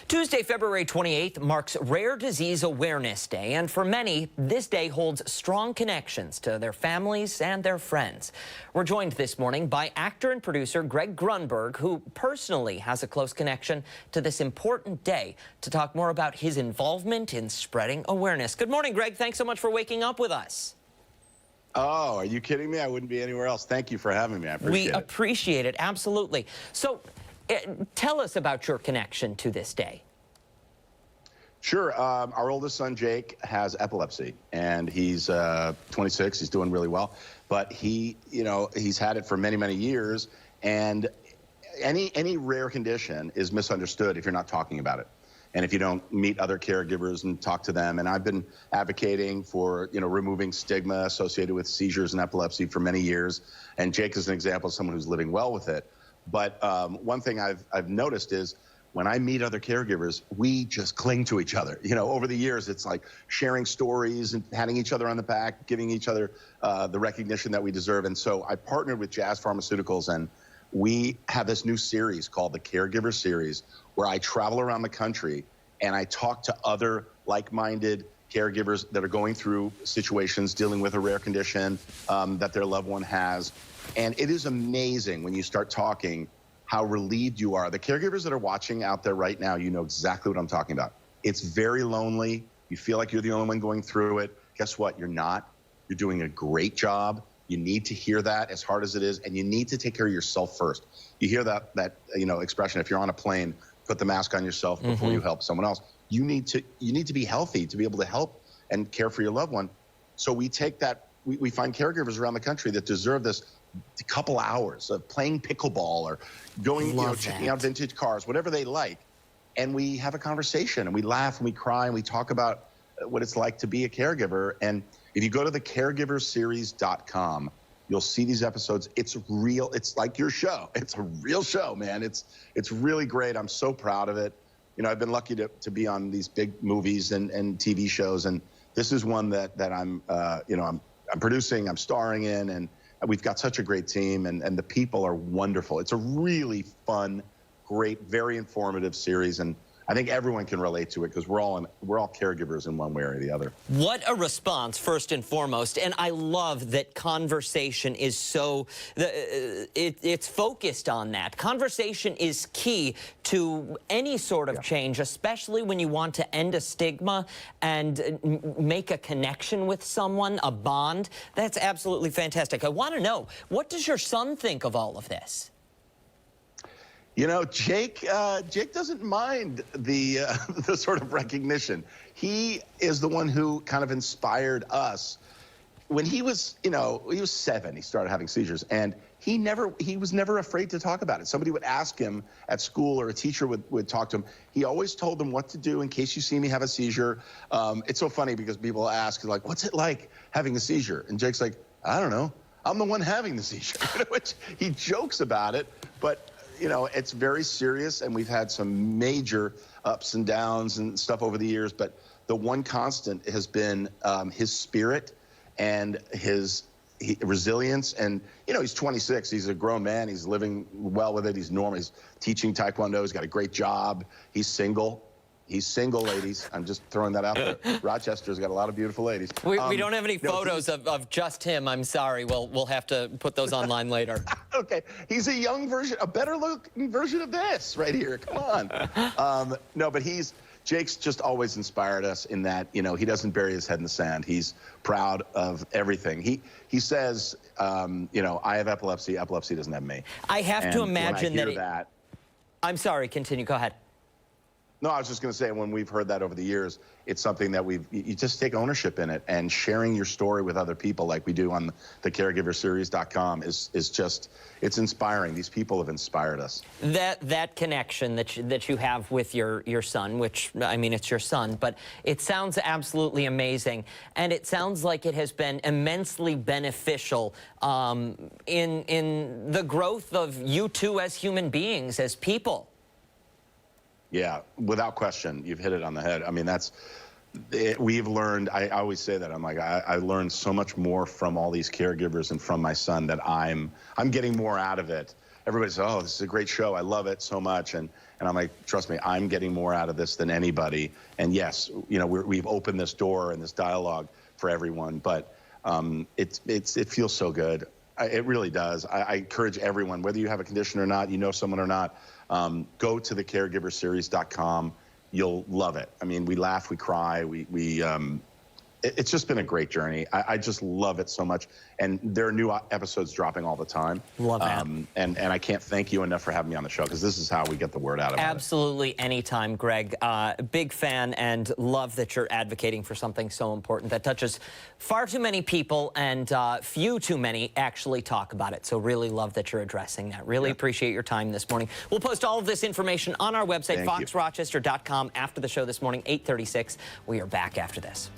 Tuesday, February 28th marks Rare Disease Awareness Day, and for many, this day holds strong connections to their families and their friends. We're joined this morning by actor and producer Greg Grunberg, who personally has a close connection to this important day, to talk more about his involvement in spreading awareness. Good morning, Greg. Thanks so much for waking up with us. Oh, are you kidding me? I wouldn't be anywhere else. Thank you for having me. I appreciate it. We appreciate it, absolutely. So, tell us about your connection to this day. Sure. Our oldest son, Jake, has epilepsy, and he's 26. He's doing really well. But he's had it for many, many years, and any rare condition is misunderstood if you're not talking about it, and if you don't meet other caregivers and talk to them. And I've been advocating for, removing stigma associated with seizures and epilepsy for many years. And Jake is an example of someone who's living well with it. But one thing I've noticed is when I meet other caregivers, we just cling to each other. Over the years, it's like sharing stories and patting each other on the back, giving each other the recognition that we deserve. And so I partnered with Jazz Pharmaceuticals, and we have this new series called the Caregiver Series, where I travel around the country and I talk to other like-minded caregivers that are going through situations dealing with a rare condition that their loved one has. And it is amazing when you start talking how relieved you are. The caregivers that are watching out there right now, you know exactly what I'm talking about. It's very lonely. You feel like you're the only one going through it. Guess what? You're not. You're doing a great job. You need to hear that, as hard as it is, and you need to take care of yourself first. You hear that expression, if you're on a plane, put the mask on yourself before you help someone else. You need to be healthy to be able to help and care for your loved one. So we take that, we find caregivers around the country that deserve this couple hours of playing pickleball or going, checking out vintage cars, whatever they like. And we have a conversation, and we laugh and we cry and we talk about what it's like to be a caregiver. And if you go to the caregiverseries.com, you'll see these episodes. It's real. It's like your show. It's a real show, man. It's really great. I'm so proud of it. I've been lucky to be on these big movies and TV shows, and this is one that I'm producing, I'm starring in, and we've got such a great team, and the people are wonderful. It's a really fun, great, very informative series, and I think everyone can relate to it because we're all caregivers in one way or the other. What a response, first and foremost. And I love that conversation is so, it's focused on that. Conversation is key to any sort of change, especially when you want to end a stigma and make a connection with someone, a bond. That's absolutely fantastic. I want to know, what does your son think of all of this? Jake doesn't mind the sort of recognition. He is the one who kind of inspired us. When he was 7, he started having seizures, and he was never afraid to talk about it. Somebody would ask him at school, or a teacher would talk to him. He always told them what to do in case you see me have a seizure. It's so funny because people ask, like, what's it like having a seizure? And Jake's like, I don't know. I'm the one having the seizure, which he jokes about it, but it's very serious, and we've had some major ups and downs and stuff over the years, but the one constant has been his spirit and his resilience. And, he's 26. He's a grown man. He's living well with it. He's normal. He's teaching Taekwondo. He's got a great job. He's single. He's single, ladies. I'm just throwing that out there. Rochester's got a lot of beautiful ladies. We don't have any photos of just him. I'm sorry. We'll have to put those online later. Okay. He's a young version, a better looking version of this right here. Come on. No, but Jake's just always inspired us in that, he doesn't bury his head in the sand. He's proud of everything. He says, I have epilepsy. Epilepsy doesn't have me. I have to imagine that. I'm sorry. Continue. Go ahead. No, I was just going to say, when we've heard that over the years, it's something that you just take ownership in it, and sharing your story with other people like we do on the caregiverseries.com is just, it's inspiring. These people have inspired us. That connection that you have with your son, which, I mean, it's your son, but it sounds absolutely amazing, and it sounds like it has been immensely beneficial in the growth of you two as human beings, as people. Yeah, without question, you've hit it on the head. I mean, we've learned, I always say that, I'm like, I learned so much more from all these caregivers and from my son that I'm getting more out of it. everybody says, oh, this is a great show. I love it so much. And I'm like, trust me, I'm getting more out of this than anybody. And yes, you know, we've opened this door and this dialogue for everyone, but it feels so good. It really does. I encourage everyone, whether you have a condition or not, you know someone or not, go to the caregiverseries.com. You'll love it. I mean, we laugh, we cry, it's just been a great journey. I just love it so much. And there are new episodes dropping all the time. Love that. And I can't thank you enough for having me on the show, because this is how we get the word out about it. Absolutely, anytime, Greg. Big fan, and love that you're advocating for something so important that touches far too many people, and few too many actually talk about it. So really love that you're addressing that. Really appreciate your time this morning. We'll post all of this information on our website, foxrochester.com, after the show this morning, 8:36. We are back after this.